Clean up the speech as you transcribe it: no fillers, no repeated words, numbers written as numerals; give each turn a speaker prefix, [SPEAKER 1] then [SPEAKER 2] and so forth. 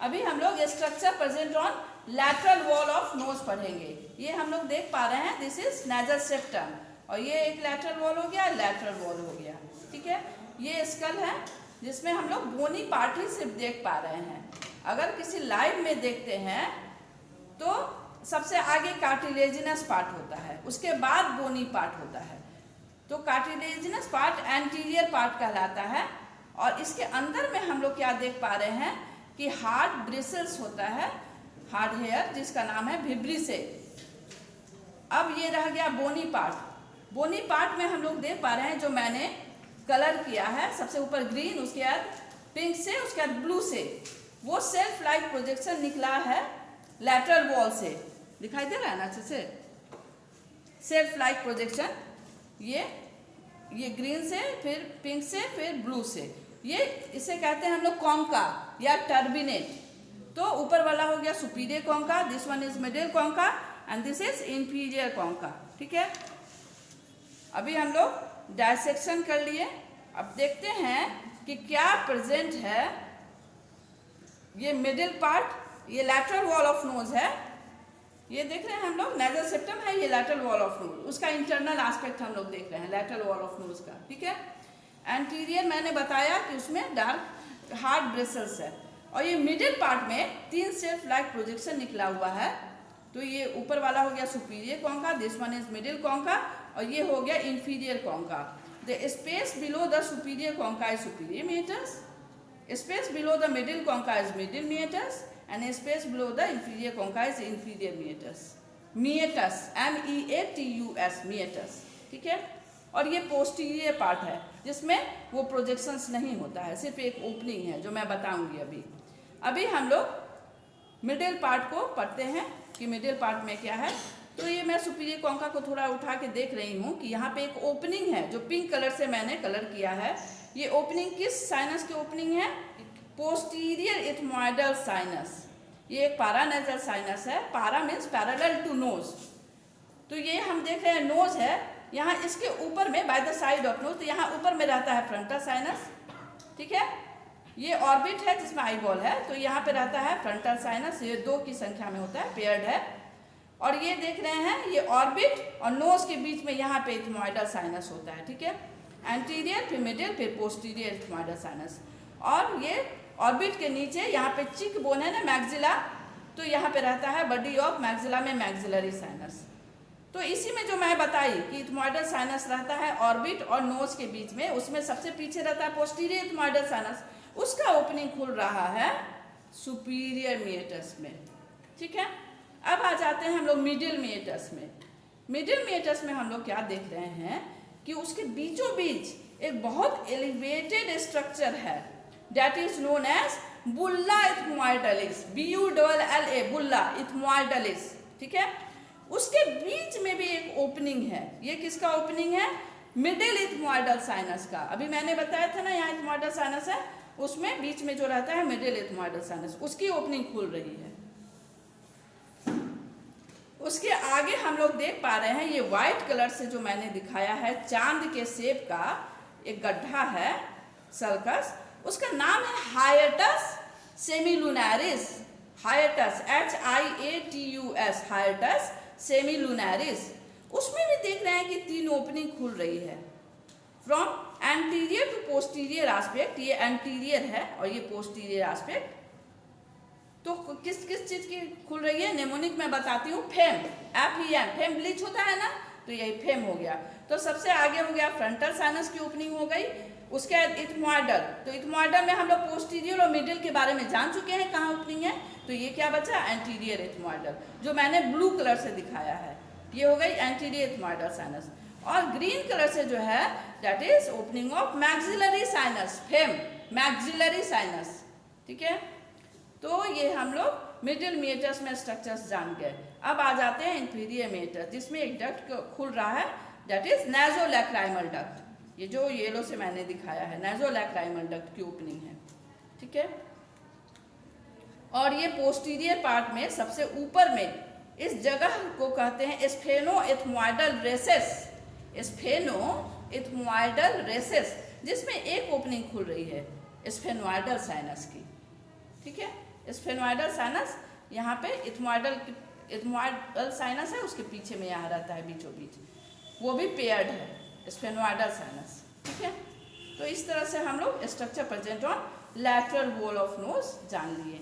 [SPEAKER 1] अभी हम लोग structure present on lateral wall of nose पढ़ेंगे। ये हम लोग देख पा रहे हैं, दिस इज नेजल सेप्टम, और ये एक लैटरल वॉल हो गया, लैटरल वॉल हो गया। ठीक है, ये स्कल है जिसमें हम लोग बोनी पार्ट ही सिर्फ देख पा रहे हैं। अगर किसी लाइव में देखते हैं तो सबसे आगे कार्टिलेजिनस पार्ट होता है, उसके बाद बोनी पार्ट होता है। तो कार्टिलेजिनस पार्ट एंटीरियर पार्ट कहलाता है, और इसके अंदर में हम लोग क्या देख पा रहे हैं कि हार्ड ब्रिसल्स होता है, हार्ड हेयर, जिसका नाम है विब्रिसे। अब ये रह गया बोनी पार्ट। बोनी पार्ट में हम लोग देख पा रहे हैं जो मैंने कलर किया है, सबसे ऊपर ग्रीन, उसके बाद पिंक से, उसके बाद ब्लू से, वो सेल्फ लाइक प्रोजेक्शन निकला है लैटरल वॉल से। दिखाई दे रहा है ना अच्छे से? सेल्फ लाइक प्रोजेक्शन, ये ग्रीन से, फिर पिंक से, फिर ब्लू से, ये इसे कहते हैं हम लोग कॉन्का या टर्बिनेट। तो ऊपर वाला हो गया superior concha, this one is middle concha and this is inferior concha. ठीक है, अभी हम लोग डायसेक्शन कर लिए। अब देखते हैं कि क्या प्रेजेंट है। ये मिडिल पार्ट, ये लैटरल वॉल ऑफ नोज है, ये देख रहे हैं हम लोग, नेजल सेप्टम है, ये लैटरल वॉल ऑफ नोज, उसका इंटरनल एस्पेक्ट हम लोग देख रहे हैं लैटरल वॉल ऑफ नोज का। ठीक है, एंटीरियर मैंने बताया कि उसमें डार्क हार्ड ब्रिसल्स है, और ये मिडिल पार्ट में 3 सेल्फ लाइक प्रोजेक्शन निकला हुआ है। तो ये ऊपर वाला हो गया superior concha, this one is middle concha, और ये हो गया inferior concha. The space below the superior concha is superior metres, space below the middle concha is middle metres, and space below the inferior concha is inferior metres. Meatus, MEATUS, metres. ठीक है, और ये posterior part है जिसमें वो projections नहीं होता है, सिर्फ एक ओपनिंग है जो मैं बताऊंगी अभी। अभी हम लोग मिडिल पार्ट को पढ़ते हैं कि मिडिल पार्ट में क्या है। तो ये मैं सुपीरियर कॉन्का को थोड़ा उठा के देख रही हूँ कि यहाँ पे एक ओपनिंग है जो पिंक कलर से मैंने कलर किया है। ये ओपनिंग किस साइनस की ओपनिंग है? Posterior ethmoidal sinus. ये एक पारानेजल साइनस है, पारा मीन्स पैरेलल टू नोज। तो ये हम देख रहे हैं नोज है, यहाँ इसके ऊपर में by the side of nose, तो यहाँ ऊपर में रहता है फ्रंटल साइनस। ठीक है, ये ऑर्बिट है जिसमें आई बॉल है, तो यहाँ पे रहता है फ्रंटल साइनस, ये 2 की संख्या में होता है, पेयर्ड है। और ये देख रहे हैं ये ऑर्बिट और नोज के बीच में यहाँ पे इथमॉइडल साइनस होता है। ठीक है, एंटीरियर, फिर मिडिल, फिर पोस्टीरियर इथमॉइडल साइनस। और ये ऑर्बिट के नीचे यहाँ पे चिक बोन है ना, मैक्सिला, तो यहाँ पे रहता है बॉडी ऑफ मैक्सिला में मैक्सिलरी साइनस। तो इसी में जो मैं बताई कि इथमॉइडल साइनस रहता है ऑर्बिट और नोज के बीच में, उसमें सबसे पीछे रहता है पोस्टीरियर इथमॉइडल साइनस, उसका ओपनिंग खुल रहा है सुपीरियर मीटस में। ठीक है, अब आ जाते हैं हम लोग मिडिल मीटस में। मिडिल मीटस में हम लोग क्या देख रहे हैं कि उसके बीचों बीच एक बहुत एलिवेटेड स्ट्रक्चर है, that is known as bulla ethmoidalis, BULLA, bulla ethmoidalis. ठीक है, उसके बीच में भी एक ओपनिंग है। ये किसका ओपनिंग है? मिडिल इथमॉइडल साइनस का। अभी मैंने बताया था ना, यहाँ इथमॉइडल साइनस है, उसमें बीच में जो रहता है मिडिल इथमॉइडल साइनस, उसकी ओपनिंग खुल रही है। उसके आगे हम लोग देख पा रहे हैं, ये व्हाइट कलर से जो मैंने दिखाया है, चांद के शेप का एक गड्ढा है, सल्कस, उसका नाम है hiatus semilunaris. Hiatus, HIATUS, hiatus semilunaris. उसमें भी देख रहे हैं कि 3 ओपनिंग खुल रही है, from anterior to posterior aspect. ये एंटीरियर है और ये पोस्टीरियर एस्पेक्ट। तो किस किस चीज की खुल रही है? नेमोनिक में बताती हूँ, फेम, FEM, फेम ब्लीच होता है ना, तो यही फेम हो गया। तो सबसे आगे हो गया फ्रंटल साइनस की ओपनिंग हो गई, उसके बाद इथमॉइडल। तो इथमॉइडल में हम लोग पोस्टीरियर और मिडिल के बारे में जान चुके हैं कहाँ ओपनिंग है। तो ये क्या बचा? एंटीरियर इथमॉइडल, जो मैंने ब्लू कलर से दिखाया है, ये हो गई एंटीरियर इथमॉइडल साइनस। और ग्रीन कलर से जो है that is opening of maxillary sinus, fame, maxillary sinus. ठीक है, तो ये हम लोग मिडिल मीटस में स्ट्रक्चर्स जान गए। अब आ जाते हैं इंफीरियर मीटस, जिसमें एक डक्ट खुल रहा है, दैट इज नासोलैक्राइमल डक्ट। ये जो येलो से मैंने दिखाया है, नासोलैक्राइमल डक्ट की ओपनिंग है। ठीक है, और ये पोस्टीरियर पार्ट में सबसे ऊपर में इस जगह को कहते हैं स्फेनोइथमॉइडल रेसेस, स्फेनोइथमॉइडल रेसेस, जिसमें एक ओपनिंग खुल रही है स्फेनोइडल साइनस की। ठीक है, स्फेनोइडल साइनस यहाँ पे इथमोइडल साइनस है, उसके पीछे में यहाँ रहता है बीचों बीच, वो भी पेयर्ड है स्फेनोइडल साइनस। ठीक है, तो इस तरह से हम लोग structure present on lateral wall of nose जान लिए।